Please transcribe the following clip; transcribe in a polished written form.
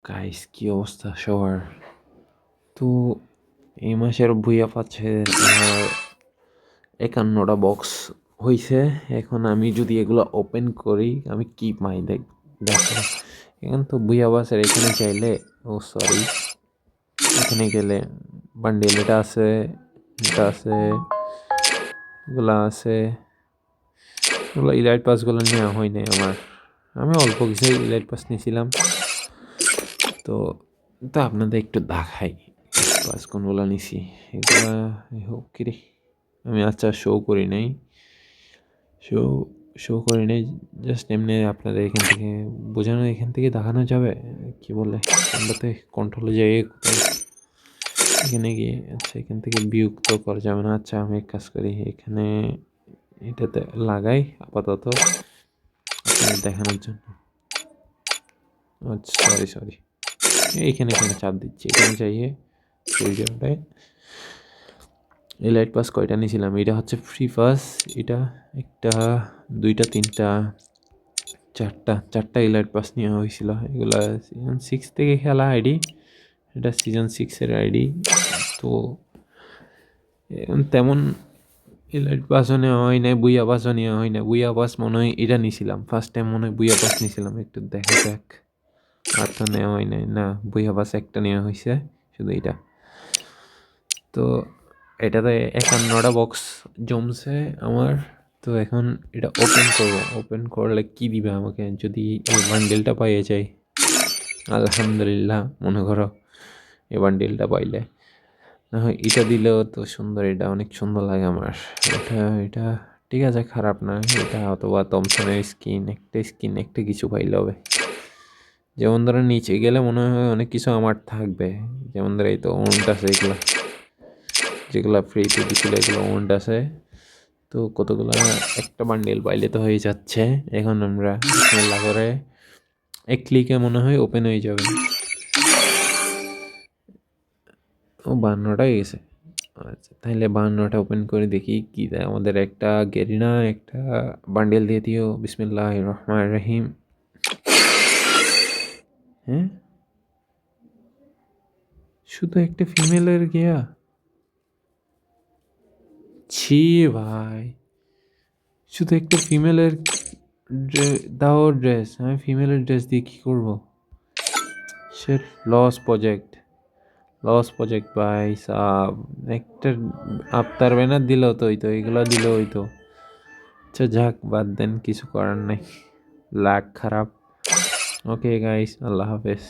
Guys কি অবস্থা সবার? তো এই মাসের ভুইয়া পাচ্ছের আমার 51টা বক্স হইছে। এখন আমি যদি এগুলো ওপেন করি আমি কি পাই দেখো। এখন তো ভুইয়া পাচ্ছের এখানে চাইলে, ও সরি, এখানে গেলে বান্ডেল এটা আছে, এটা আছে, এগুলা আছে। এগুলো ইলাইট পাসগুলো নেওয়া হয় নাই আমার। আমি অল্প কিছু ইলাইট পাস নিয়েছিলাম। তো তো আপনাদের একটু দেখাই পাস কোনগুলো নিছি। এগুলা হোক কিরে, আমি আচ্ছা শো করি নাই, শো শো করি নাই, জাস্ট এমনি আপনাদের এখান থেকে বোঝানো, এখান থেকে দেখানো যাবে কি বলে কোনটাতে কন্ট্রোলে যাই কোথায় এখানে গিয়ে। আচ্ছা এখান থেকে বিয়ুক্ত করা যাবে না। আচ্ছা আমি এক কাজ করি, এখানে এটাতে লাগাই আপাতত আপনাদের দেখানোর জন্য। আচ্ছা সরি সরি, এইখানে এখানে চাপ দিচ্ছি, এখানে চাইয়ে জায়গাটায়। এই লাইট পাস কয়টা নিয়েছিলাম? এটা হচ্ছে ফ্রি পাস। এটা একটা, দুইটা, তিনটা, চারটা এই লাইট পাস নেওয়া হয়েছিল। এগুলা সিজন 6 থেকে খেলা আইডি, এটা সিজন 6-এর আইডি। তো তেমন এলাইট পাসও নেওয়া হয় নাই, বুইয়া পাসও নেওয়া হয় না। বুইয়া পাস মনে হয় এটা নিয়েছিলাম ফার্স্ট টাইম, মনে হয় বুইয়া পাস নিয়েছিলাম। একটু দেখা যাক, আর তো নেওয়া হয় নাই। না, বুইয়া পাস একটা নেওয়া হয়েছে, শুধু এটা। তো এটাতে 51টা বক্স জমছে আমার। তো এখন এটা ওপেন করব। ওপেন করলে কি দিবে আমাকে? যদি এই বান্ডেলটা পাইয়ে যাই, আলহামদুলিল্লাহ মনে করো এই বান্ডেলটা পাইলে। না হয় এটা দিলেও তো সুন্দর, এটা অনেক সুন্দর লাগে আমার। এটা এটা ঠিক আছে, খারাপ না এটা। অথবা থমসনের স্কিন একটা কিছু পাইলে হবে। যেমন ধরো নিচে গেলে মনে হয় অনেক কিছু আমার থাকবে। যেমন ধরো এই তো ওন্ট আছে, এগুলা যেগুলা ফ্রিতে দিছিল এগুলো ওন্ট আছে। তো কতগুলা একটা বান্ডেল পাইলে তো হয়ে যাচ্ছে। এখন আমরা বিসমিল্লাহ করে এক ক্লিকে মনে হয় ওপেন হয়ে যাবে। ও 52টাই গেছে। আচ্ছা তাহলে 52টা ওপেন করে দেখি কি দেয় আমাদের। একটা গেরিনা একটা বান্ডেল দিয়ে দিও, বিসমিল্লাহ রহমান রহিম। হ্যাঁ, শুধু একটা ফিমেলের গিয়া? ছি ভাই, শুধু একটা ফিমেলের দাও ড্রেস। আমি ফিমেলের ড্রেস দিয়ে কী করবো? সে লস প্রজেক্ট, লস প্রজেক্ট ভাই সাব। একটা আফতার ব্যানার দিলেও তো হইতো, এগুলো দিলেও হইতো। আচ্ছা যাক, বাদ দেন, কিছু করার নাই, লাক খারাপ। ওকে গাইস, আল্লাহ হাফেজ।